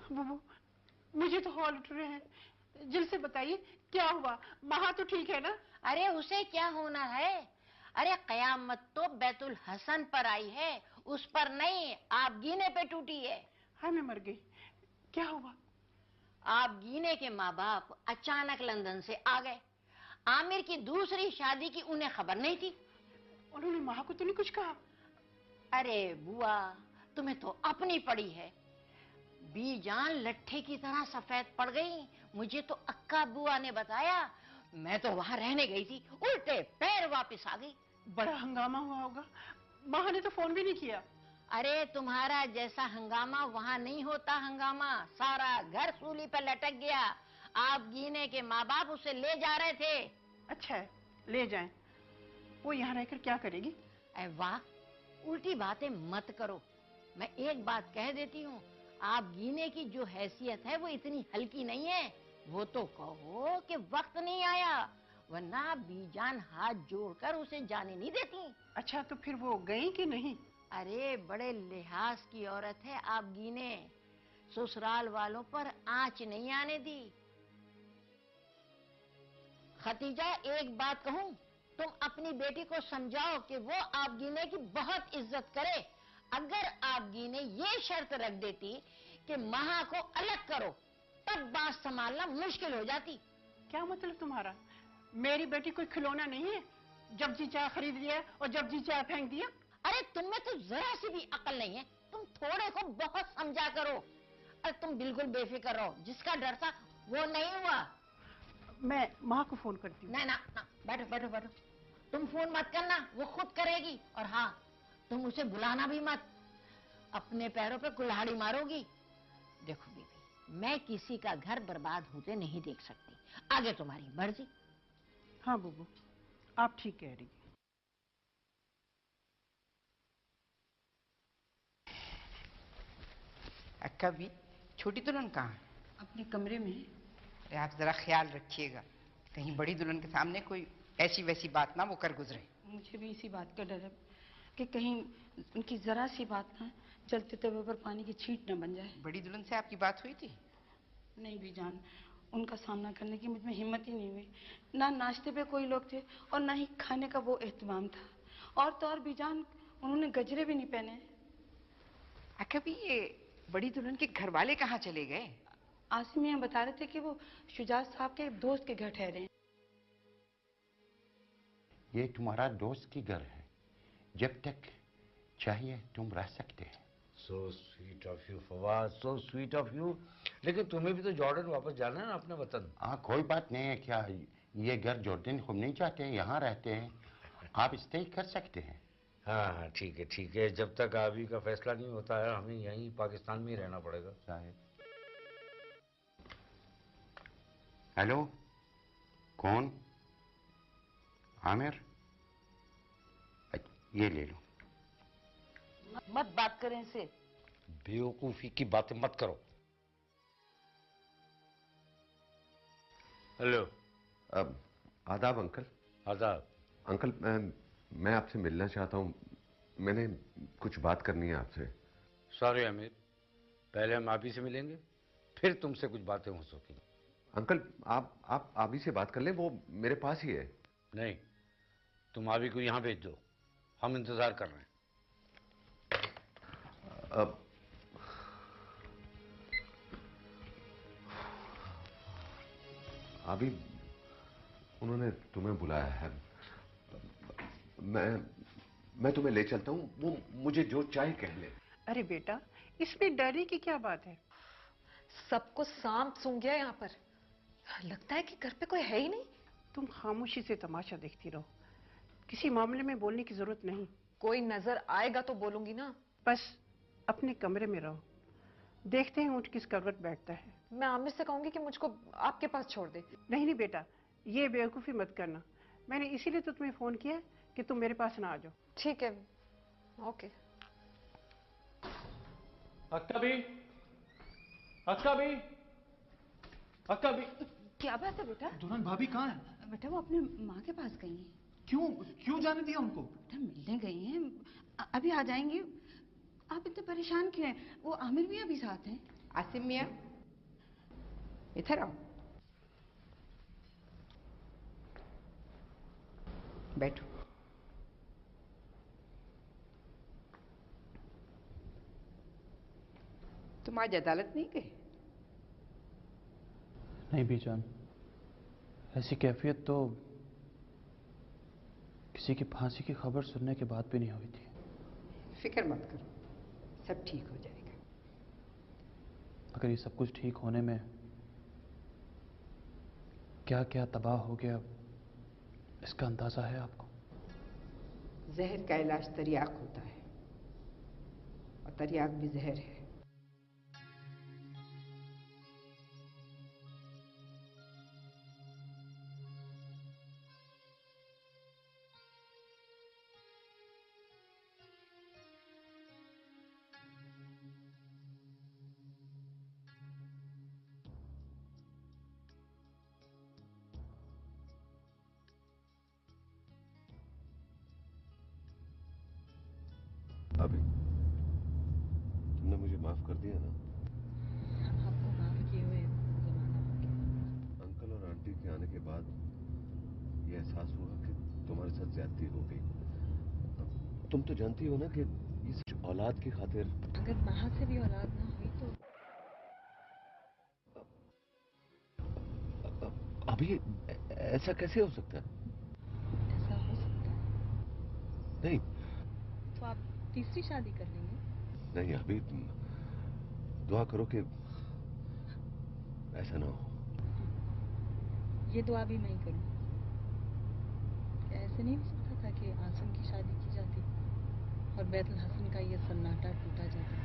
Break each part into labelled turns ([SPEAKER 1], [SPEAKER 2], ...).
[SPEAKER 1] बुबू, मुझे तो हॉल उठ रहे हैं। जल्द से बताइए क्या हुआ? महा तो ठीक है ना?
[SPEAKER 2] अरे उसे क्या होना है? अरे कयामत तो बैतुल हसन पर आई है, उस पर नहीं, आप गीने पे टूटी है।
[SPEAKER 1] हाँ, मैं मर गई। क्या हुआ?
[SPEAKER 2] आप गीने के माँ बाप अचानक लंदन से आ गए। आमिर की दूसरी शादी की उन्हें खबर नहीं थी।
[SPEAKER 1] उन्होंने महा को तो नहीं कुछ कहा?
[SPEAKER 2] अरे बुआ, तुम्हें तो अपनी पड़ी है। बीजान लट्ठे की तरह सफेद पड़ गई। मुझे तो अक्का बुआ ने बताया। मैं तो वहां रहने गई थी, उल्टे पैर वापस आ गई।
[SPEAKER 1] बड़ा हंगामा हुआ होगा। महा ने तो फोन भी नहीं किया।
[SPEAKER 2] अरे तुम्हारा जैसा हंगामा वहां नहीं होता। हंगामा सारा घर सूली पर लटक गया। आप गीने के माँ बाप उसे ले जा रहे थे।
[SPEAKER 1] अच्छा है, ले जाएं। वो यहाँ रहकर क्या करेगी?
[SPEAKER 2] अरे वाह, उल्टी बातें मत करो। मैं एक बात कह देती हूँ, आप गीने की जो हैसियत है वो इतनी हल्की नहीं है। वो तो कहो कि वक्त नहीं आया, वरना बीजान हाथ जोड़कर उसे जाने नहीं देती।
[SPEAKER 1] अच्छा, तो फिर वो गई कि नहीं?
[SPEAKER 2] अरे बड़े लिहाज की औरत है आप गीने, ससुराल वालों पर आंच नहीं आने दी। खतीजा, एक बात कहूं, तुम अपनी बेटी को समझाओ कि वो आप गीने की बहुत इज्जत करे। अगर आप गीने ये शर्त रख देती कि महा को अलग करो, तब बात संभालना मुश्किल हो जाती।
[SPEAKER 1] क्या मतलब तुम्हारा? मेरी बेटी कोई खिलौना नहीं है, जब जी चाहे खरीद लिया और जब जी चाहे फेंक दिया।
[SPEAKER 2] अरे तुम में तो जरा सी भी अकल नहीं है। तुम थोड़े को बहुत समझा करो। अरे तुम बिल्कुल बेफिक्र रहो, जिसका डर था वो नहीं हुआ।
[SPEAKER 1] मैं माँ को फोन करती हूँ।
[SPEAKER 2] ना ना ना, बैठो बैठो बैठो। तुम फोन मत करना, वो खुद करेगी। और हाँ, तुम उसे बुलाना भी मत, अपने पैरों पे कुल्हाड़ी मारोगी। देखो बीबी, मैं किसी का घर बर्बाद होते नहीं देख सकती। आगे तुम्हारी मर्जी।
[SPEAKER 1] हाँ बुबू, आप ठीक कह रही हैं।
[SPEAKER 3] अक्का भी, छोटी दुल्हन कहाँ है?
[SPEAKER 1] अपने कमरे में।
[SPEAKER 3] अरे आप जरा ख्याल रखिएगा, कहीं बड़ी दुल्हन के सामने कोई ऐसी वैसी बात ना वो कर गुजरे।
[SPEAKER 1] मुझे भी इसी बात का डर है कि कहीं उनकी जरा सी बात ना चलते तवे पर पानी की छींट न बन जाए।
[SPEAKER 3] बड़ी दुल्हन से आपकी बात हुई थी?
[SPEAKER 1] नहीं भी जान, उनका सामना करने की मुझ में हिम्मत ही नहीं हुई। ना नाश्ते पे कोई लोग थे और ना ही खाने का वो एहतमाम था। और तो और भी जान, उन्होंने गजरे भी नहीं पहने।
[SPEAKER 3] अक्का भी, ये बड़ी दुल्हन के घर वाले कहाँ चले गए?
[SPEAKER 1] आसिम मियां बता रहे थे कि वो शुजात साहब के दोस्त के घर ठहरे हैं।
[SPEAKER 4] ये तुम्हारा दोस्त की घर है, जब तक चाहिए तुम रह सकते हैं।
[SPEAKER 5] So sweet of you Fawad, so sweet of you. लेकिन तुम्हें भी तो जॉर्डन वापस जाना है ना, अपने वतन।
[SPEAKER 4] हाँ, कोई बात नहीं है। क्या ये घर जॉर्डन हम नहीं चाहते हैं, यहाँ रहते हैं। आप स्टे कर सकते हैं।
[SPEAKER 5] हाँ हाँ, ठीक है ठीक है। जब तक आबी का फैसला नहीं होता है, हमें यहीं पाकिस्तान में ही रहना पड़ेगा।
[SPEAKER 4] साहब, हेलो, कौन? आमिर, ये ले लो।
[SPEAKER 2] मत बात करें इसे।
[SPEAKER 5] बेवकूफी की बातें मत करो। हेलो।
[SPEAKER 6] अब आदाब अंकल।
[SPEAKER 5] आदाब।
[SPEAKER 6] अंकल, मैं आपसे मिलना चाहता हूँ। मैंने कुछ बात करनी है आपसे।
[SPEAKER 5] सॉरी अमीर, पहले हम आबी से मिलेंगे, फिर तुमसे कुछ बातें हो सकेंगी।
[SPEAKER 6] अंकल, आप आबी से बात कर लें, वो मेरे पास ही है।
[SPEAKER 5] नहीं, तुम आबी को यहाँ भेज दो, हम इंतजार कर रहे हैं।
[SPEAKER 6] अब अभी उन्होंने तुम्हें बुलाया है। मैं तुम्हें ले चलता हूँ, वो मुझे जो चाहे कह ले।
[SPEAKER 1] अरे बेटा, इसमें डरने की क्या बात है?
[SPEAKER 7] सबको सांप सूंघ गया यहाँ पर। लगता है कि घर पे कोई है ही नहीं।
[SPEAKER 1] तुम खामोशी से तमाशा देखती रहो, किसी मामले में बोलने की जरूरत नहीं।
[SPEAKER 7] कोई नजर आएगा तो बोलूंगी ना।
[SPEAKER 1] बस अपने कमरे में रहो, देखते हैं ऊँट किस करवट बैठता है।
[SPEAKER 7] मैं आमिर से कहूंगी कि मुझको आपके पास छोड़ दे।
[SPEAKER 1] नहीं नहीं बेटा, ये बेवकूफ़ी मत करना। मैंने इसीलिए तो तुम्हें फोन किया कि तुम मेरे पास ना आ जाओ।
[SPEAKER 7] ठीक है, ओके।
[SPEAKER 8] अक्का भी, अक्का भी, अक्का भी।
[SPEAKER 9] क्या बात है बेटा?
[SPEAKER 8] दुल्हन भाभी कहाँ है?
[SPEAKER 9] बेटा वो अपने माँ के पास गई हैं।
[SPEAKER 8] क्यों क्यों जाने दिया उनको?
[SPEAKER 9] बेटा मिलने गई हैं, अभी आ जाएंगी। आप इतने परेशान क्यों हैं? वो आमिर भी अभी साथ हैं।
[SPEAKER 3] आसिम मियाँ, इधर आओ। बैठो। तुम आज अदालत नहीं गए?
[SPEAKER 8] नहीं बीजान, ऐसी कैफियत तो किसी की फांसी की खबर सुनने के बाद भी नहीं हुई थी।
[SPEAKER 3] फिक्र मत करो, सब ठीक हो जाएगा।
[SPEAKER 8] अगर ये सब कुछ ठीक होने में क्या क्या तबाह हो गया, इसका अंदाजा है आपको?
[SPEAKER 3] जहर का इलाज तरियाक होता है, और तरियाक भी जहर है।
[SPEAKER 6] अभी तुमने मुझे माफ कर दिया ना?
[SPEAKER 2] आपको माफ किए हुए जमाना हो गया।
[SPEAKER 6] अंकल और आंटी के आने के बाद ये एहसास हुआ कि तुम्हारे साथ ज्यादती हो गई। तुम तो जानती हो ना कि इस औलाद की खातिर।
[SPEAKER 2] अगर माँ से भी औलाद ना हुई तो
[SPEAKER 6] अभी ऐसा कैसे हो सकता है?
[SPEAKER 2] ऐसा हो सकता है।
[SPEAKER 6] नहीं
[SPEAKER 2] तो आप तीसरी शादी कर लेंगे?
[SPEAKER 6] नहीं, अभी दुआ करो कि ऐसा ना हो।
[SPEAKER 2] ये दुआ भी मैं ही करूँ। क्या ऐसे नहीं हो सकता था कि आसिम की शादी की जाती और बैतुल हसन का ये सन्नाटा टूटा जाता?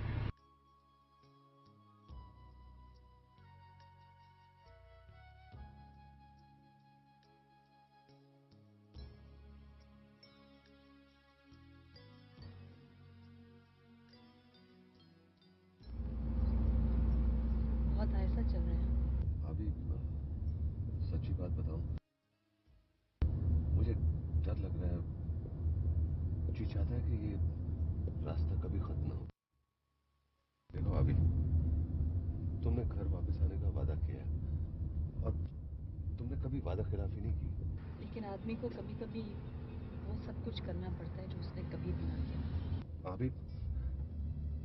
[SPEAKER 2] बहुत ऐसा चल रहा है।
[SPEAKER 6] अभी सच्ची बात बताऊं, मुझे डर लग रहा है। जी चाहता है कि ये रास्ता कभी खत्म ना हो। देखो अभी तुमने घर वापस आने का वादा किया है, और तुमने कभी वादा खिलाफी नहीं की।
[SPEAKER 2] लेकिन आदमी को कभी कभी वो सब कुछ करना पड़ता है जो उसने कभी भी ना किया।
[SPEAKER 6] अभी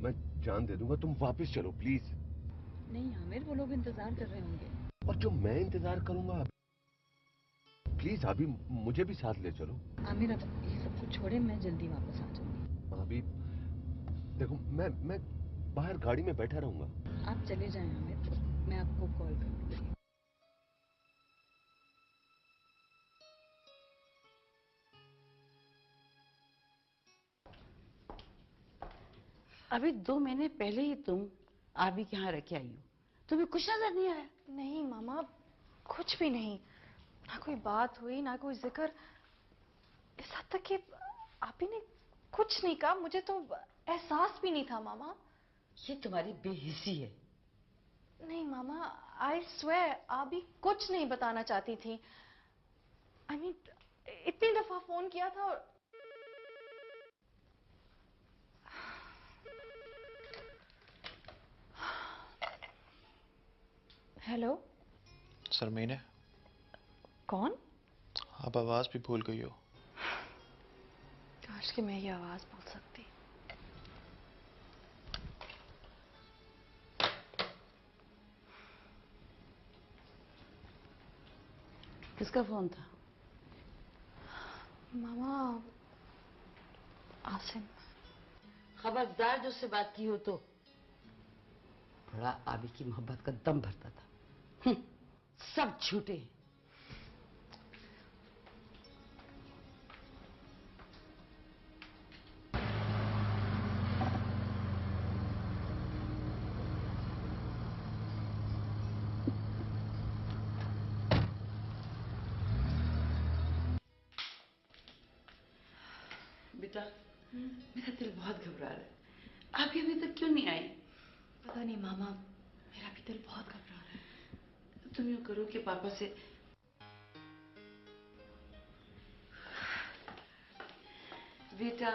[SPEAKER 6] मैं जान दे दूंगा, तुम वापस चलो प्लीज।
[SPEAKER 2] नहीं आमिर, वो लोग इंतजार कर रहे होंगे।
[SPEAKER 6] और जो मैं इंतजार करूंगा, प्लीज अभी मुझे भी साथ ले चलो।
[SPEAKER 2] आमिर अब ये सब कुछ छोड़े, मैं जल्दी वापस आ जाऊंगी।
[SPEAKER 6] अभी देखो मैं बाहर गाड़ी में बैठा रहूंगा।
[SPEAKER 2] आप चले जाएं आमिर, मैं आपको कॉल करूंगी।
[SPEAKER 10] अभी 2 महीने पहले ही तुम आबी के यहाँ रह के आई हो, तुम्हें कुछ नजर नहीं आया?
[SPEAKER 11] नहीं मामा, कुछ भी नहीं। ना कोई बात हुई, ना कोई जिक्र। इस हद तक कि आप ही ने कुछ नहीं कहा। मुझे तो एहसास भी नहीं था मामा।
[SPEAKER 10] ये तुम्हारी बेहिसी है।
[SPEAKER 11] नहीं मामा, आई स्वेयर आप भी कुछ नहीं बताना चाहती थी। आई मीन इतनी दफा फोन किया था और हेलो
[SPEAKER 8] शर्मीन,
[SPEAKER 11] कौन?
[SPEAKER 8] आप आवाज भी भूल गई हो।
[SPEAKER 11] काश कि मैं ये आवाज भूल सकती।
[SPEAKER 10] किसका फोन था?
[SPEAKER 11] मामा, आसिम।
[SPEAKER 10] खबरदार जो उससे बात की हो तो। बड़ा आबी की मोहब्बत का दम भरता था। सब झूठे हैं। बेटा, मेरा दिल बहुत घबरा रहा है। आप अभी तक क्यों नहीं आई?
[SPEAKER 11] पता नहीं मामा, मेरा भी दिल बहुत घबरा रहा है।
[SPEAKER 10] तुम यूं करो कि पापा से बेटा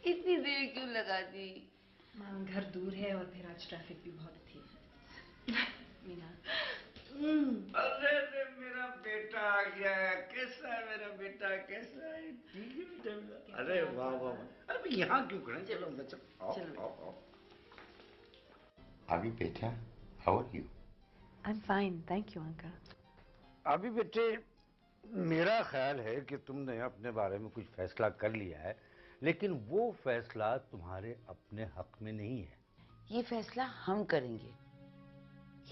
[SPEAKER 10] इतनी देर क्यों लगा दी?
[SPEAKER 7] मैम घर दूर है और फिर आज ट्रैफिक भी बहुत थी।
[SPEAKER 5] अरे रे मेरा बेटा आ गया है। कैसा है मेरा बेटा, कैसा है? ठीक है बेटा मेरा। अरे वाह वाह वाह। अरे यहाँ क्यों खड़े? चलो अंदर चलो। आओ आओ आओ।
[SPEAKER 4] अभी बेटा, how are you?
[SPEAKER 11] I am fine, thank you uncle.
[SPEAKER 5] अभी बेटे, मेरा ख्याल है कि तुमने अपने बारे में कुछ फैसला कर लिया है, लेकिन वो फैसला तुम्हारे अपने हक में नहीं है।
[SPEAKER 10] ये फैसला हम करेंगे।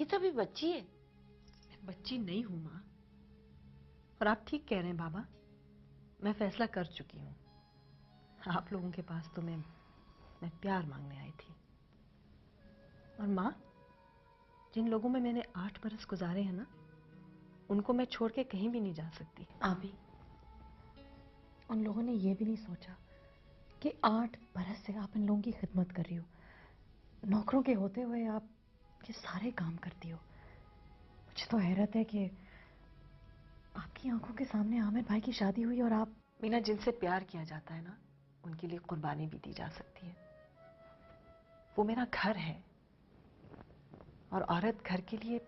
[SPEAKER 10] ये तो अभी बच्ची है।
[SPEAKER 12] मैं बच्ची नहीं हूं माँ, और आप ठीक कह रहे हैं बाबा। मैं फैसला कर चुकी हूँ। आप लोगों के पास तो मैं प्यार मांगने आई थी। और माँ, जिन लोगों में मैंने 8 बरस गुजारे हैं ना, उनको मैं छोड़ के कहीं भी नहीं जा सकती।
[SPEAKER 11] अभी उन लोगों ने ये भी नहीं सोचा कि 8 बरस से आप इन लोगों की खिदमत कर रही हो, नौकरों के होते हुए आप ये सारे काम करती हो। मुझे तो हैरत है कि आपकी आंखों के सामने आमिर भाई की शादी हुई और आप।
[SPEAKER 12] मीना, जिनसे प्यार किया जाता है ना, उनके लिए कुर्बानी भी दी जा सकती है। वो मेरा घर है, और औरत घर के लिए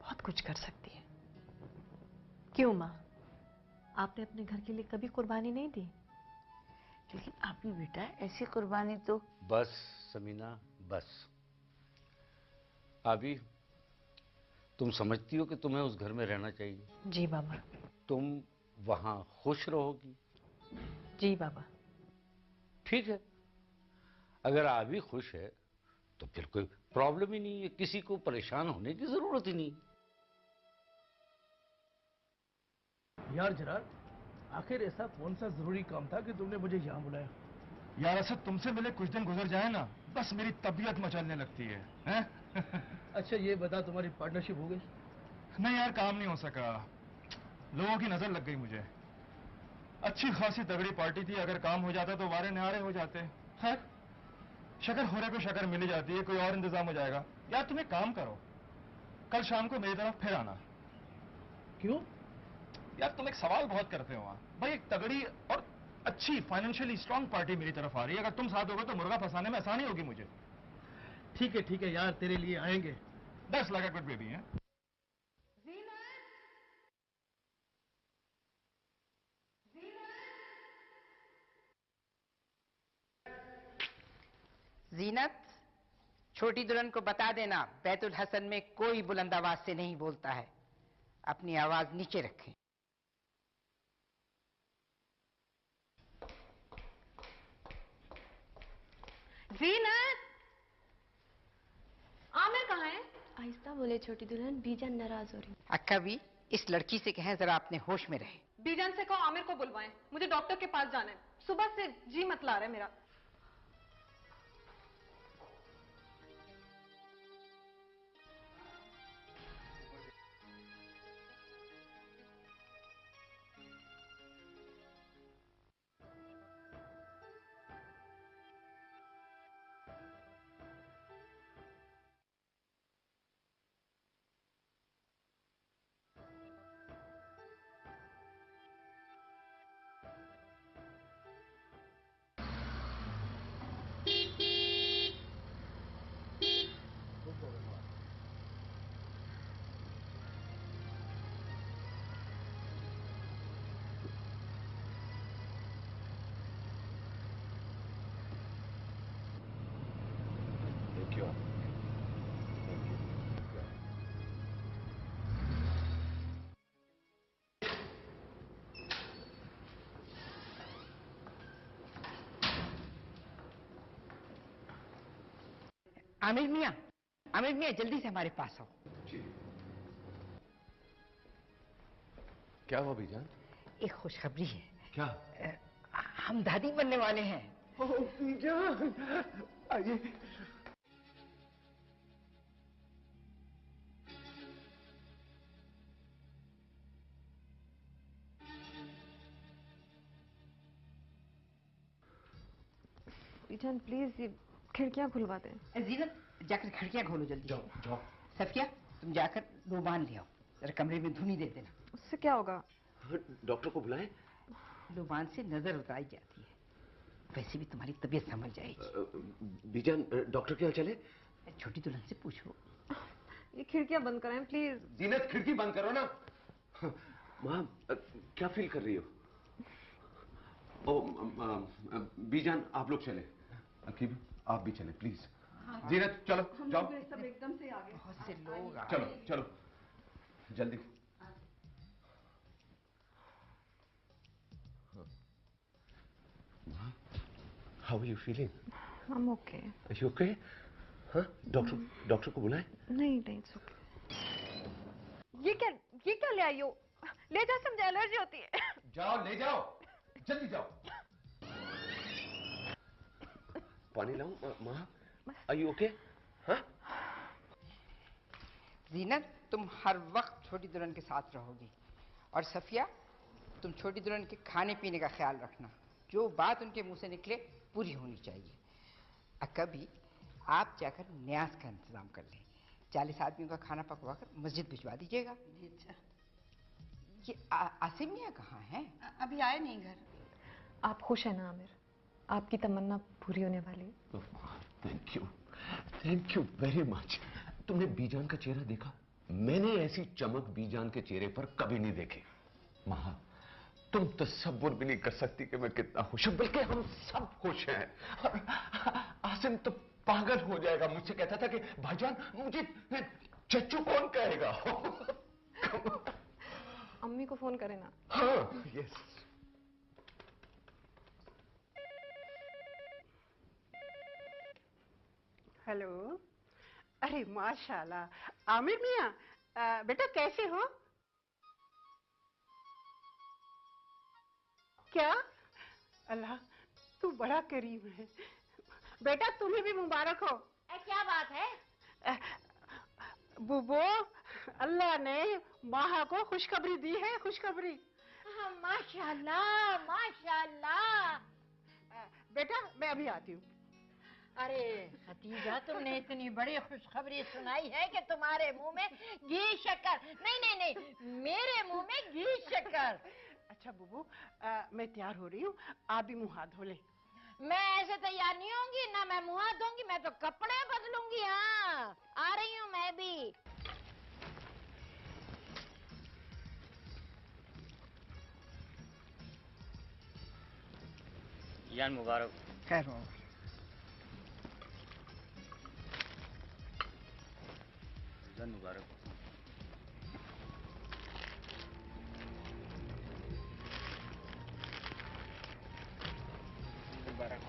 [SPEAKER 12] बहुत कुछ कर सकती है। क्यों माँ, आपने अपने घर के लिए कभी कुर्बानी नहीं दी?
[SPEAKER 10] लेकिन अभी बेटा, ऐसी कुर्बानी तो।
[SPEAKER 5] बस समीना, बस। अभी तुम समझती हो कि तुम्हें उस घर में रहना चाहिए?
[SPEAKER 12] जी बाबा।
[SPEAKER 5] तुम वहां खुश रहोगी?
[SPEAKER 12] जी बाबा।
[SPEAKER 5] ठीक है, अगर अभी खुश है तो फिर कोई प्रॉब्लम ही नहीं है, किसी को परेशान होने की जरूरत ही नहीं।
[SPEAKER 13] यार जरार, आखिर ऐसा कौन सा जरूरी काम था कि तुमने मुझे यहाँ बुलाया? यार ऐसा तुमसे मिले कुछ दिन गुजर जाए ना, बस मेरी तबीयत मचलने लगती है, हैं? अच्छा ये बता, तुम्हारी पार्टनरशिप हो गई? नहीं यार, काम नहीं हो सका। लोगों की नजर लग गई मुझे। अच्छी खासी तगड़ी पार्टी थी, अगर काम हो जाता तो वारे न्यारे हो जाते। खैर, शक्कर होरे को शक्कर मिल जाती है, कोई और इंतजाम हो जाएगा। यार तुम एक काम करो, कल शाम को मेरी तरफ फिर आना। क्यों? यार तुम एक सवाल बहुत करते हो वहां। भाई, एक तगड़ी और अच्छी फाइनेंशियली स्ट्रांग पार्टी मेरी तरफ आ रही है, अगर तुम साथ होगे तो मुर्गा फंसाने में आसानी होगी मुझे। ठीक है यार, तेरे लिए आएंगे। 10 लाख गुड बेबी है।
[SPEAKER 3] जीनत, छोटी दुल्हन को बता देना, बैतुल हसन में कोई बुलंद आवाज से नहीं बोलता है। अपनी आवाज नीचे रखें।
[SPEAKER 11] जीनत! आमिर कहाँ है? आहिस्ता बोले छोटी दुल्हन, बीजान नाराज हो रही।
[SPEAKER 3] अक्का भी इस लड़की से कहें जरा अपने होश में रहे।
[SPEAKER 7] बीजान से कहो आमिर को बुलवाएं, मुझे डॉक्टर के पास जाना है। सुबह से जी मतला रहा है मेरा।
[SPEAKER 6] क्यों?
[SPEAKER 3] आमिर मियाँ, आमिर मियाँ, जल्दी से हमारे पास आओ।
[SPEAKER 6] क्या हुआ बीजान?
[SPEAKER 3] एक खुशखबरी है।
[SPEAKER 6] क्या?
[SPEAKER 3] हम दादी बनने वाले हैं।
[SPEAKER 6] बीजान, आइए।
[SPEAKER 11] बीजान प्लीज ये खिड़कियां खुलवा दें।
[SPEAKER 3] जीनत, जाकर खिड़कियां खोलो जल्दी।
[SPEAKER 6] जाओ।
[SPEAKER 3] सफिया, तुम जाकर लोबान ले आओ, जरा कमरे में धुनी दे देना।
[SPEAKER 11] उससे क्या होगा?
[SPEAKER 6] डॉक्टर को बुलाएं?
[SPEAKER 3] लोबान से नजर उतारी जाती है, वैसे भी तुम्हारी तबीयत समझ जाएगी।
[SPEAKER 6] बीजान, डॉक्टर क्या चले?
[SPEAKER 3] छोटी दुल्हन से पूछो।
[SPEAKER 7] ये खिड़कियां बंद कराएं प्लीज।
[SPEAKER 6] जीनत खिड़की बंद करो ना। माँ क्या फील कर रही हो? ओ बीजान आप लोग चले, अकीब आप भी चले प्लीज। जीनत चलो जाओ।
[SPEAKER 9] सब एकदम से आ गए।
[SPEAKER 3] बहुत से लोग
[SPEAKER 6] चलो चलो जल्दी। How are you feeling?
[SPEAKER 7] I'm okay.
[SPEAKER 6] Are you okay? हाँ डॉक्टर को बुलाएं?
[SPEAKER 7] नहीं it's okay. ये क्या ले आई हो? ले जा, समझे एलर्जी होती है।
[SPEAKER 6] जाओ ले जाओ, जल्दी जाओ। पानी लाऊं माँ? Are you okay? हाँ?
[SPEAKER 3] जीनत तुम हर वक्त छोटी दुल्हन के साथ रहोगी, और सफिया तुम छोटी दुल्हन के खाने पीने का ख्याल रखना। जो बात उनके मुंह से निकले पूरी होनी चाहिए। कभी आप जाकर न्यास का इंतजाम कर लें, 40 आदमियों का खाना पकवा कर मस्जिद भिजवा दीजिएगा।
[SPEAKER 1] अच्छा।
[SPEAKER 3] ये आसिम मियां कहाँ हैं?
[SPEAKER 1] अभी आए नहीं घर।
[SPEAKER 7] आप खुश हैं ना आमिर? आपकी तमन्ना पूरी होने वाली।
[SPEAKER 6] Thank you very much. तुमने बीजान का चेहरा देखा? मैंने ऐसी चमक बीजान के चेहरे पर कभी नहीं देखी। महा तुम तसव्वुर भी नहीं कर सकती कि मैं कितना खुश हूं, बल्कि हम सब खुश हैं। और आसिम तो पागल हो जाएगा, मुझसे कहता था कि भाईजान मुझे चच्चू कौन कहेगा।
[SPEAKER 7] अम्मी को फोन करें ना।
[SPEAKER 6] हाँ यस।
[SPEAKER 14] हेलो। अरे माशाल्लाह आमिर मियां, बेटा कैसे हो? क्या? अल्लाह तू बड़ा करीम है बेटा, तुम्हें भी मुबारक हो।
[SPEAKER 2] क्या बात है?
[SPEAKER 14] बुबो, अल्लाह ने माहा को खुशखबरी दी है, खुशखबरी।
[SPEAKER 2] माशाल्लाह माशाल्लाह।
[SPEAKER 14] बेटा मैं अभी आती हूँ।
[SPEAKER 2] अरे खतीजा, तुमने इतनी बड़ी खुशखबरी सुनाई है कि तुम्हारे मुंह में घी शक्कर। नहीं नहीं नहीं, मेरे मुंह में घी शक्कर।
[SPEAKER 14] अच्छा बुबू, मैं तैयार हो रही हूँ, आप भी मुंह हाथ धो ले।
[SPEAKER 2] मैं ऐसे तैयार नहीं होंगी ना, मैं मुंह हाथ धोऊंगी, मैं तो कपड़े बदलूंगी। हाँ आ रही हूँ मैं भी।
[SPEAKER 15] यान मुबारक।
[SPEAKER 3] खैर हो।
[SPEAKER 15] यान मुबारक। मुबारक।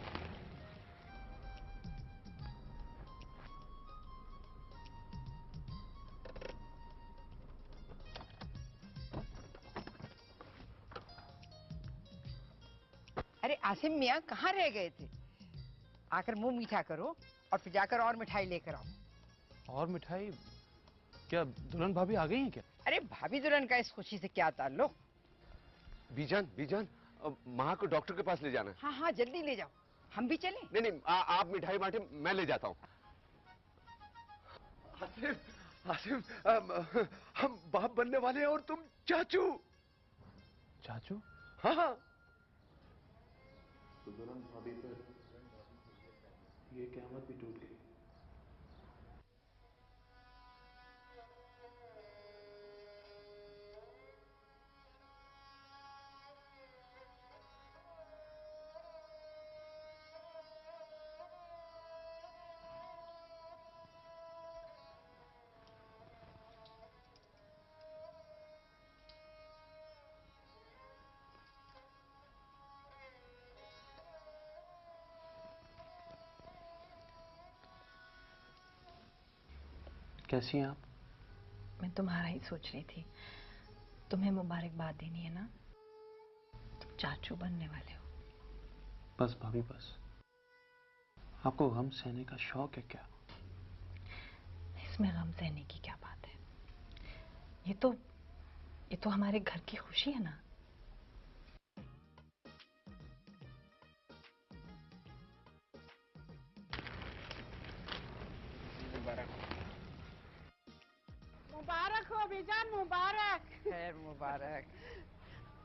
[SPEAKER 3] अरे आसिम मियां कहाँ रह गए थे? आकर मुंह मीठा करो और फिर जाकर और मिठाई लेकर आओ।
[SPEAKER 8] और मिठाई? क्या दुल्हन भाभी आ गई हैं क्या?
[SPEAKER 3] अरे भाभी दुल्हन का इस खुशी से क्या ताल्लुक?
[SPEAKER 6] बीजान बीजान माँ को डॉक्टर के पास ले जाना है।
[SPEAKER 3] हाँ हाँ जल्दी ले जाओ। हम भी चलें?
[SPEAKER 6] नहीं नहीं आप मिठाई बांटे, मैं ले जाता हूँ। आसिम आसिम हम बाप बनने वाले हैं और तुम चाचू।
[SPEAKER 8] चाचू?
[SPEAKER 6] हाँ हाँ।
[SPEAKER 8] तो दुल्हन भाभी पर ये क़यामत भी टूट गई। कैसी हैं आप?
[SPEAKER 11] मैं तुम्हारा ही सोच रही थी। तुम्हें मुबारकबाद देनी है ना, तुम चाचू बनने वाले हो।
[SPEAKER 8] बस भाभी बस। आपको गम सहने का शौक है क्या?
[SPEAKER 11] इसमें गम सहने की क्या बात है? ये तो हमारे घर की खुशी है ना।
[SPEAKER 14] मुबारक हो बीजान, मुबारक।
[SPEAKER 3] खैर मुबारक।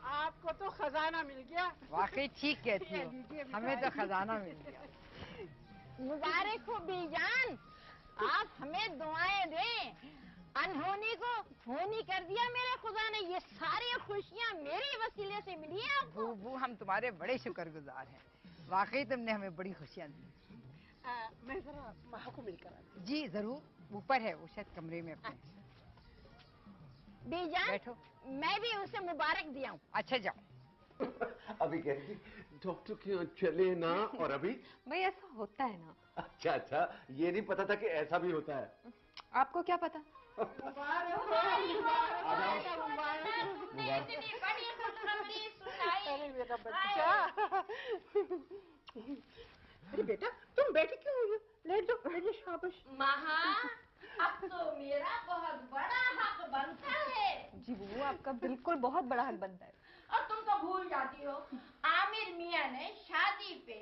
[SPEAKER 14] आपको तो खजाना मिल गया।
[SPEAKER 3] वाकई ठीक कहती हो, हमें तो खजाना मिल गया।
[SPEAKER 2] मुबारक हो बीजान, आप हमें दुआएं दें। अनहोनी को होनी कर दिया मेरे खुदा ने। ये सारी खुशियाँ मेरे वसीले से मिली है आपको।
[SPEAKER 3] बूबू हम तुम्हारे बड़े शुक्रगुजार हैं, वाकई तुमने हमें बड़ी खुशियाँ दी।
[SPEAKER 14] मैं जरा माँ को मिलकर आती
[SPEAKER 3] जी जरूर, ऊपर है वो शायद कमरे में अपने।
[SPEAKER 2] बीजान
[SPEAKER 3] बैठो।
[SPEAKER 2] मैं भी उसे मुबारक दिया हूँ।
[SPEAKER 3] अच्छा जाओ।
[SPEAKER 6] अभी कह रही थी डॉक्टर क्यों चले ना, और अभी
[SPEAKER 7] भाई ऐसा होता है ना।
[SPEAKER 6] अच्छा अच्छा, ये नहीं पता था कि ऐसा भी होता है।
[SPEAKER 7] आपको क्या पता?
[SPEAKER 14] अरे मेरा बच्चा। अरे बेटा तुम बैठी क्यों हुई हो? लेट जाओ शाबाश।
[SPEAKER 2] महा अब तो मेरा बहुत बड़ा हक बनता है।
[SPEAKER 7] जी बूबू आपका बिल्कुल बहुत बड़ा हक बनता है।
[SPEAKER 2] और तुम तो भूल जाती हो, आमिर मियाँ ने शादी पे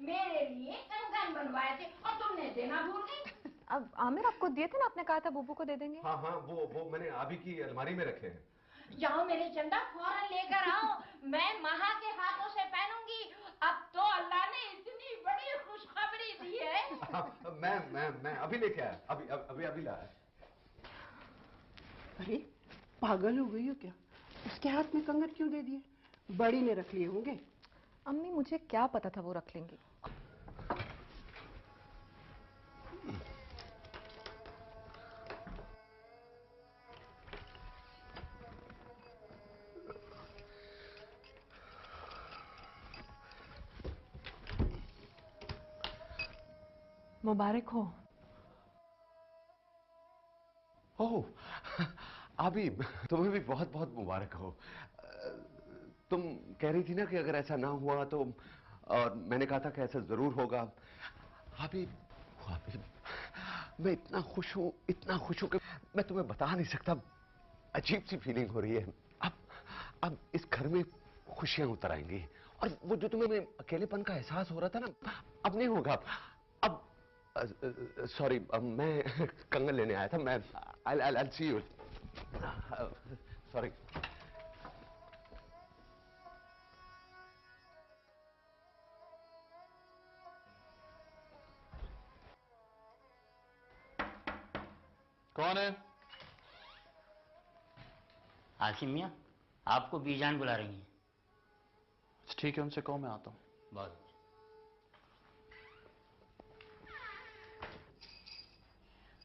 [SPEAKER 2] मेरे लिए कंगन बनवाए थे और तुमने देना भूल गई।
[SPEAKER 7] अब आमिर आपको दिए थे ना, आपने कहा था बूबू को दे देंगे।
[SPEAKER 6] हाँ हाँ, वो मैंने अभी की अलमारी में रखे हैं।
[SPEAKER 2] जाओ मेरे चंदा फौरन लेकर आओ, मैं महा के हाथों से पहनूंगी। अब तो अल्लाह ने इतनी बड़ी खुशखबरी दी है।
[SPEAKER 6] मैं अभी लेके आया, अभी लाया।
[SPEAKER 14] अरे पागल हो गई हो क्या? उसके हाथ में कंगन क्यों दे दिए? बड़ी ने रख लिए होंगे।
[SPEAKER 7] अम्मी मुझे क्या पता था वो रख लेंगी। मुबारक हो।
[SPEAKER 6] ओह अभी तुम्हें भी बहुत बहुत मुबारक हो। तुम कह रही थी ना कि अगर ऐसा ना हुआ तो, और मैंने कहा था कि ऐसा जरूर होगा। अभी मैं इतना खुश हूं कि मैं तुम्हें बता नहीं सकता। अजीब सी फीलिंग हो रही है। अब इस घर में खुशियां उतर आएंगी, और वो जो तुम्हें अकेलेपन का एहसास हो रहा था ना, अब नहीं होगा। अब सॉरी, मैं कंगन लेने आया था। मैं I'll see you. Sorry.
[SPEAKER 15] कौन है? आसिम मियाँ, आपको बीजान बुला रही हैं।
[SPEAKER 8] ठीक है, उनसे कहो मैं आता हूँ।
[SPEAKER 15] बहुत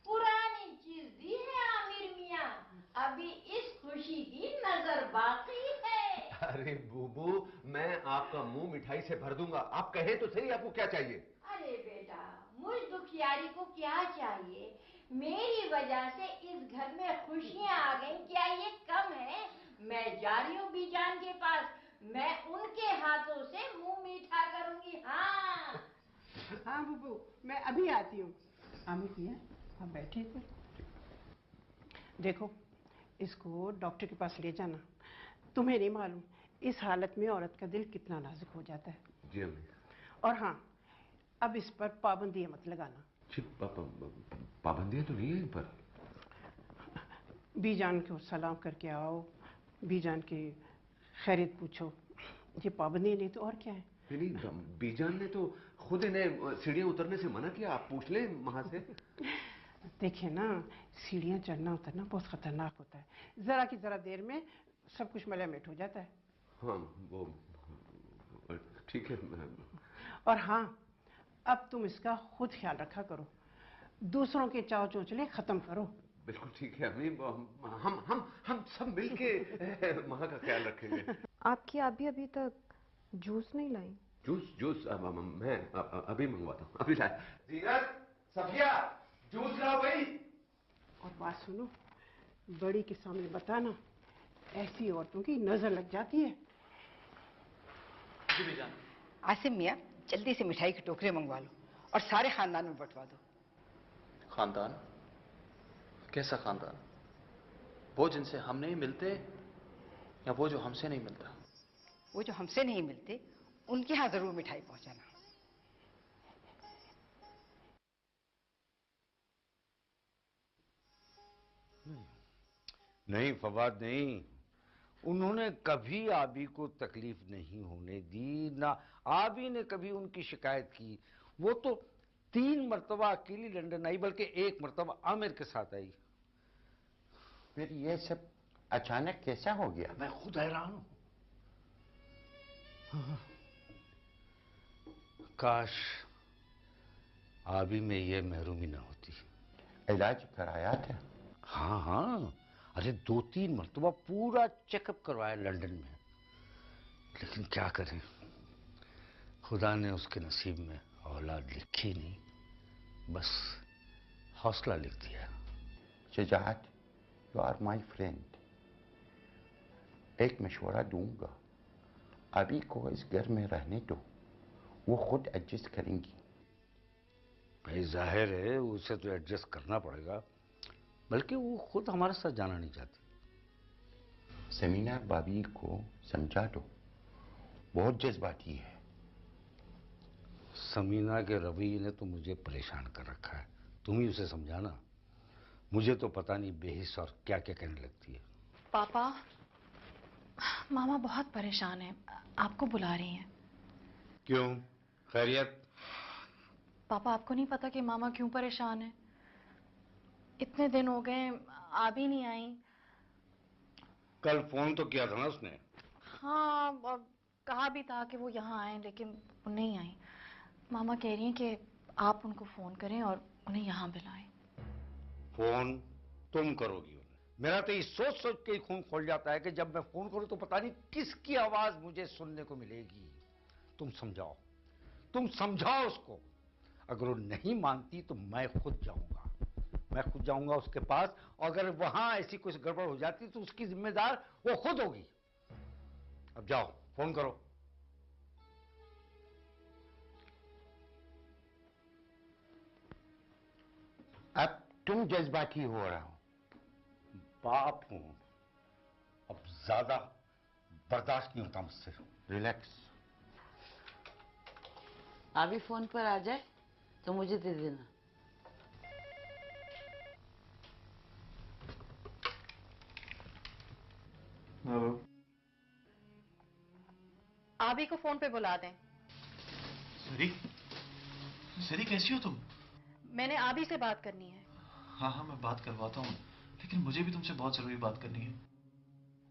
[SPEAKER 2] पुरानी चीज दी है आमिर मियाँ, अभी इस खुशी की नजर बाकी है।
[SPEAKER 6] अरे बूबू, मैं आपका मुंह मिठाई से भर दूंगा। आप कहें तो सही, आपको क्या चाहिए?
[SPEAKER 2] अरे बेटा, मुझ दुखियारी को क्या चाहिए? मेरी वजह से इस घर में खुशियाँ आ गई, क्या ये कम है? मैं जा रही हूँ बीजान के पास, मैं उनके हाथों से मुंह मीठा करूंगी। हाँ
[SPEAKER 14] हाँ बूबू, मैं अभी आती हूँ। आमिर मियाँ आप बैठे थे। देखो इसको डॉक्टर के पास ले जाना। तुम्हें नहीं मालूम इस हालत में औरत का दिल कितना नाजुक हो जाता है।
[SPEAKER 6] जी अम्मी।
[SPEAKER 14] और हाँ, अब इस पर पाबंदियां मत लगाना।
[SPEAKER 6] पाबंदियां तो नहीं है इन पर।
[SPEAKER 14] बीजान को सलाम करके आओ, बीजान की खैरियत पूछो, ये पाबंदी नहीं तो और क्या है।
[SPEAKER 6] नहीं, बीजान ने तो खुद इन्हें सीढ़ियां उतरने से मना किया। आप पूछ लें वहां से।
[SPEAKER 14] देखिए ना, सीढ़ियां चढ़ना उतरना बहुत खतरनाक होता है। जरा की जरा देर में सब कुछ मलामिट हो जाता है।
[SPEAKER 6] हाँ वो ठीक है।
[SPEAKER 14] और हाँ, अब तुम इसका खुद ख्याल रखा करो, दूसरों के चाव चोचले खत्म करो।
[SPEAKER 6] बिल्कुल ठीक है अम्मी, हम सब मिलके माँ का ख्याल रखेंगे।
[SPEAKER 7] आपकी अभी तक जूस नहीं लाई?
[SPEAKER 6] जूस मैं अभी मंगवाता हूँ, अभी लाया। जीनत, सफिया, जूस लाओ भाई।
[SPEAKER 14] और बात सुनो, बड़ी के सामने बताना, ऐसी औरतों की नजर लग जाती है।
[SPEAKER 3] आसिम मियाँ जल्दी से मिठाई के टोकरे मंगवा लो और सारे खानदान में बंटवा दो।
[SPEAKER 8] खानदान? कैसा खानदान? वो जिनसे हम नहीं मिलते, या वो जो हमसे नहीं मिलता?
[SPEAKER 3] वो जो हमसे नहीं मिलते उनके यहाँ जरूर मिठाई पहुंचाना।
[SPEAKER 5] नहीं फवाद नहीं, उन्होंने कभी आबी को तकलीफ नहीं होने दी, ना आबी ने कभी उनकी शिकायत की। वो तो 3 मरतबा अकेली लंदन आई, बल्कि 1 मरतबा आमिर के साथ आई।
[SPEAKER 4] फिर ये सब अचानक कैसा हो गया?
[SPEAKER 5] मैं खुद हैरान हूं। काश आबी में ये महरूमी ना होती।
[SPEAKER 4] इलाज कराया था?
[SPEAKER 5] हाँ हाँ, अरे 2-3 मरतबा पूरा चेकअप करवाया लंदन में, लेकिन क्या करें, खुदा ने उसके नसीब में औलाद लिखी नहीं, बस हौसला लिख दिया।
[SPEAKER 4] Shujat, you are my friend. एक मशवरा दूंगा, अभी को इस घर में रहने दो, वो खुद एडजस्ट करेंगी।
[SPEAKER 5] भाई जाहिर है उसे तो एडजस्ट करना पड़ेगा, बल्कि वो खुद हमारे साथ जाना नहीं चाहती।
[SPEAKER 4] समीना भाभी को समझा दो, बहुत जज्बाती है।
[SPEAKER 5] समीना के रवैये ने तो मुझे परेशान कर रखा है, तुम ही उसे समझाना। मुझे तो पता नहीं बेहिस और क्या क्या कहने लगती है।
[SPEAKER 11] पापा, मामा बहुत परेशान है, आपको बुला रही हैं।
[SPEAKER 5] क्यों, खैरियत?
[SPEAKER 11] पापा, आपको नहीं पता कि मामा क्यों परेशान है? इतने दिन हो गए, आ भी नहीं आई।
[SPEAKER 5] कल फोन तो किया था ना उसने?
[SPEAKER 11] हाँ, और कहा भी था कि वो यहाँ आए, लेकिन वो नहीं आई। मामा कह रही हैं कि आप उनको फोन करें और उन्हें यहाँ बुलाएं।
[SPEAKER 5] फोन तुम करोगी उन्हें? मेरा तो ये सोच सोच के ही खून खोल जाता है कि जब मैं फोन करूं तो पता नहीं किसकी आवाज मुझे सुनने को मिलेगी। तुम समझाओ, तुम समझाओ उसको। अगर वो नहीं मानती तो मैं खुद जाऊंगा उसके पास, और अगर वहां ऐसी कुछ गड़बड़ हो जाती तो उसकी जिम्मेदार वो खुद होगी। अब जाओ, फोन करो।
[SPEAKER 4] अब तुम जज्बाती हो रहा हो।
[SPEAKER 5] बाप हूं, अब ज्यादा बर्दाश्त नहीं होता मुझसे।
[SPEAKER 4] रिलैक्स।
[SPEAKER 10] अभी फोन पर आ जाए तो मुझे दे देना।
[SPEAKER 8] हेलो।
[SPEAKER 11] आबी को फोन पे बुला दें।
[SPEAKER 8] सरी, सरी कैसी हो तुम?
[SPEAKER 11] मैंने आबी से बात करनी है।
[SPEAKER 8] हाँ हाँ, मैं बात करवाता हूँ, लेकिन मुझे भी तुमसे बहुत जरूरी बात करनी है।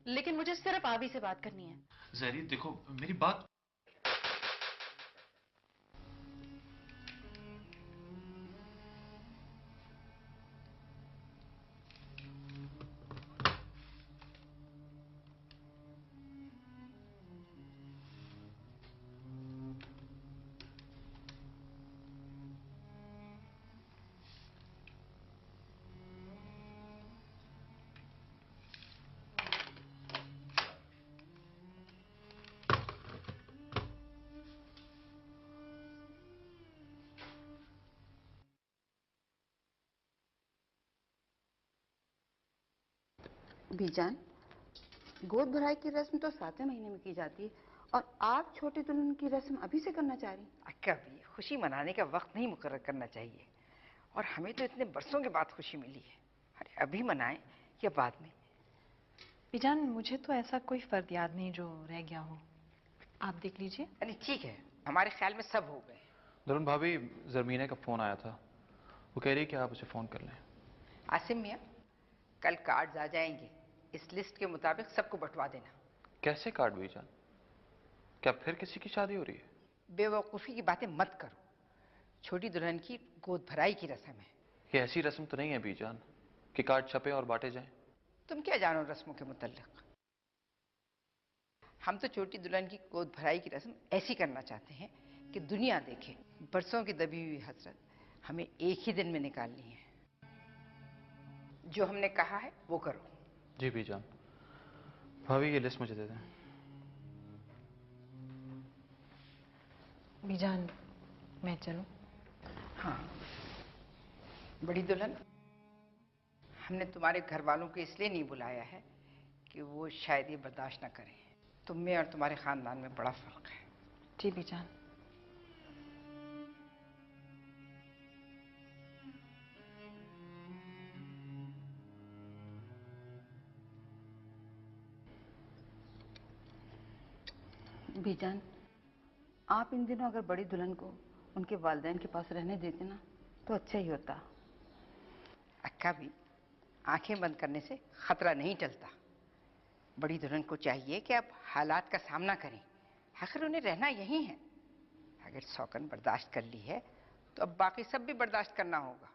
[SPEAKER 11] लेकिन मुझे सिर्फ आबी से बात करनी है।
[SPEAKER 8] जहरी देखो, मेरी बात।
[SPEAKER 1] बीजान, गोद भराई की रस्म तो 7वें महीने में की जाती है, और आप छोटी दुल्हन की रस्म अभी से करना चाह रही?
[SPEAKER 3] कभी खुशी मनाने का वक्त नहीं मुकर्रर करना चाहिए, और हमें तो इतने बरसों के बाद खुशी मिली है। अरे अभी मनाएं या बाद में?
[SPEAKER 11] बीजान, मुझे तो ऐसा कोई फर्द याद नहीं जो रह गया हो, आप देख लीजिए।
[SPEAKER 3] अरे ठीक है, हमारे ख्याल में सब हो गए।
[SPEAKER 8] दरुण भाभी, जरमीना का फोन आया था, वो कह रही है कि आप उसे फोन कर लें।
[SPEAKER 3] आसिम मियाँ, कल कार्ड्स आ जाएंगे, इस लिस्ट के मुताबिक सबको बंटवा देना।
[SPEAKER 8] कैसे कार्ड बीजान? क्या फिर किसी की शादी हो रही है?
[SPEAKER 3] बेवकूफ़ी की बातें मत करो, छोटी दुल्हन की गोद भराई की रस्म है।
[SPEAKER 8] ये ऐसी रस्म तो नहीं है बीजान कि कार्ड छपे और बांटे जाएं।
[SPEAKER 3] तुम क्या जानो रस्मों के मुतल्लिक? हम तो छोटी दुल्हन की गोद भराई की रस्म ऐसी करना चाहते हैं कि दुनिया देखे बरसों की दबी हुई हसरत हमें एक ही दिन में निकालनी है। जो हमने कहा है वो करो।
[SPEAKER 8] जी बीजान। भाभी, ये लिस्ट मुझे दे दें।
[SPEAKER 11] बीजान, मैं चलूं?
[SPEAKER 3] हाँ बड़ी दुल्हन, हमने तुम्हारे घर वालों को इसलिए नहीं बुलाया है कि वो शायद ये बर्दाश्त ना करें। तुम में और तुम्हारे खानदान में बड़ा फर्क है।
[SPEAKER 11] जी बीजान।
[SPEAKER 1] बीजान, आप इन दिनों अगर बड़ी दुल्हन को उनके वालिदैन के पास रहने देते ना तो अच्छा ही होता।
[SPEAKER 3] अक्का भी, आंखें बंद करने से खतरा नहीं टलता। बड़ी दुल्हन को चाहिए कि आप हालात का सामना करें, आखिर उन्हें रहना यही है। अगर सौकन बर्दाश्त कर ली है तो अब बाकी सब भी बर्दाश्त करना होगा।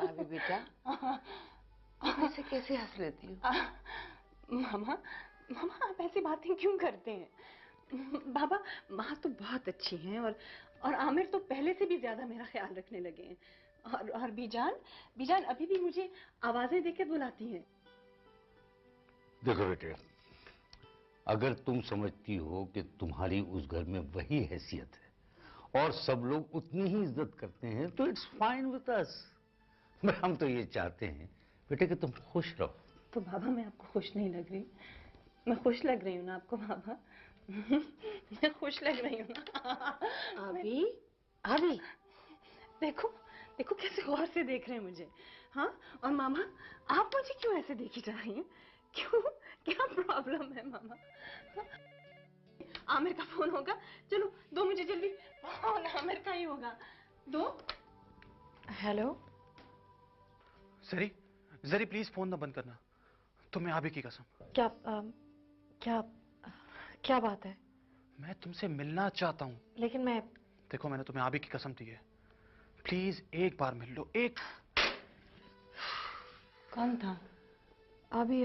[SPEAKER 10] अभी बेटा आप ऐसे कैसे हंस लेती हो?
[SPEAKER 12] मामा मामा आप ऐसी बातें क्यों करते हैं? बाबा माँ तो बहुत अच्छी हैं और आमिर तो पहले से भी ज्यादा मेरा ख्याल रखने लगे हैं। और बीजान बीजान अभी भी मुझे आवाजें देके बुलाती हैं।
[SPEAKER 5] देखो बेटे, अगर तुम समझती हो कि तुम्हारी उस घर में वही हैसियत है और सब लोग उतनी ही इज्जत करते हैं तो इट्स फाइन विद अस। हम तो ये चाहते हैं बेटे कि तुम खुश रहो।
[SPEAKER 12] तो बाबा मैं आपको खुश नहीं लग रही? मैं खुश लग रही हूँ ना आपको बाबा? मैं खुश लग रही हूँ ना?
[SPEAKER 10] अभी अभी
[SPEAKER 12] देखो देखो कैसे गौर से देख रहे हैं मुझे। हाँ और मामा आप मुझे क्यों ऐसे देखी जा रही हैं? क्यों, क्या प्रॉब्लम है मामा? हाँ? आमिर का फोन होगा, चलो दो मुझे जल्दी। फोन आमिर का ही होगा, दो।
[SPEAKER 8] Hello zari, zari please phone ना बंद करना, तुम्हें आबी की कसम।
[SPEAKER 11] क्या क्या क्या बात है?
[SPEAKER 8] मैं तुमसे मिलना चाहता हूँ।
[SPEAKER 11] लेकिन मैं
[SPEAKER 8] देखो मैंने तुम्हें आबी की कसम दी है, प्लीज एक बार मिल लो। एक
[SPEAKER 12] कौन था?
[SPEAKER 11] अभी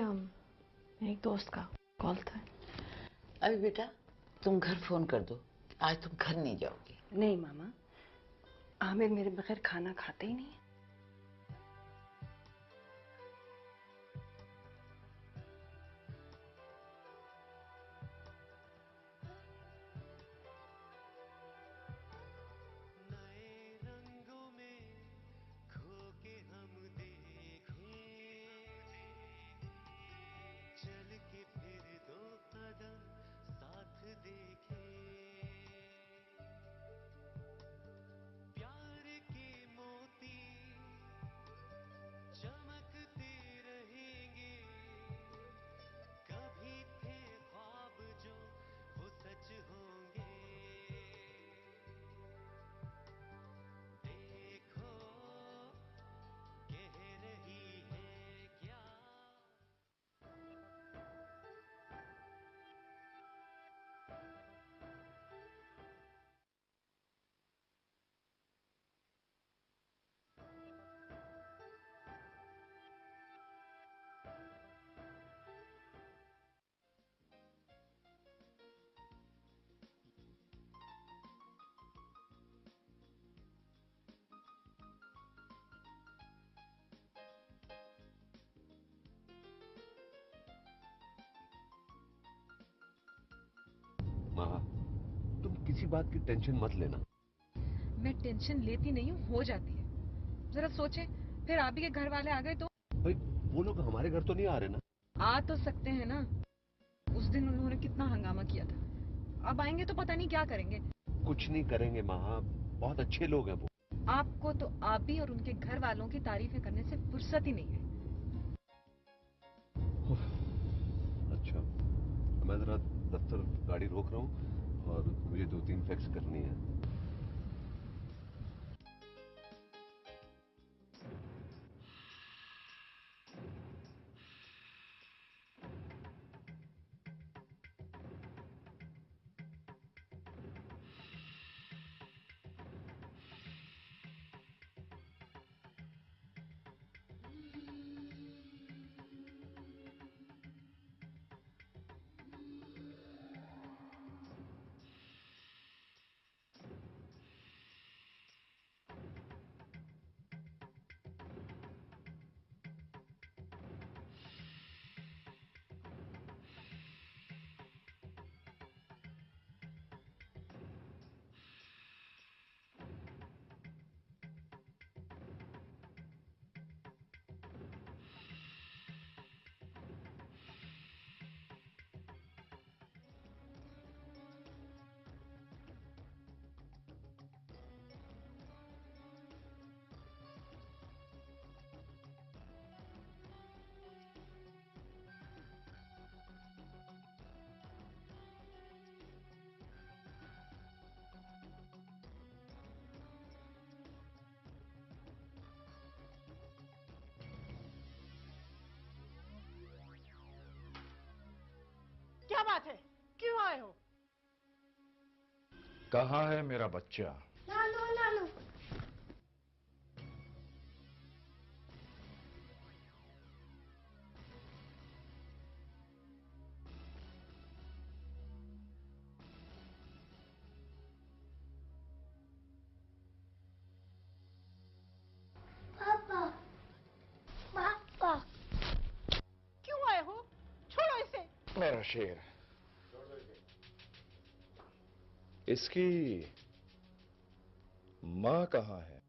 [SPEAKER 11] एक दोस्त का कॉल था।
[SPEAKER 10] अभी बेटा तुम घर फोन कर दो, आज तुम घर नहीं जाओगी।
[SPEAKER 12] नहीं मामा, आमिर मेरे बगैर खाना खाते ही नहीं है।
[SPEAKER 6] माँ तुम किसी बात की टेंशन मत लेना।
[SPEAKER 16] मैं टेंशन लेती नहीं हूँ, हो जाती है। जरा सोचे, फिर आबी के घर वाले आ गए तो?
[SPEAKER 6] भाई वो लोग हमारे घर तो नहीं आ रहे ना?
[SPEAKER 16] आ तो सकते हैं ना, उस दिन उन्होंने कितना हंगामा किया था। अब आएंगे तो पता नहीं क्या करेंगे।
[SPEAKER 6] कुछ नहीं करेंगे माँ, बहुत अच्छे लोग हैं वो।
[SPEAKER 16] आपको तो आबी और उनके घर वालों की तारीफें करने से फुर्सत ही नहीं है।
[SPEAKER 6] अच्छा मैं जरा दफ्तर गाड़ी रोक रहा हूँ और मुझे 2-3 फैक्स करनी है।
[SPEAKER 14] क्या बात है? क्यों आए हो?
[SPEAKER 13] कहाँ है मेरा बच्चा?
[SPEAKER 17] नानू नानू। पापा पापा।
[SPEAKER 14] क्यों आए हो? छोड़ो इसे।
[SPEAKER 13] मेरा शेर, इसकी माँ कहाँ है?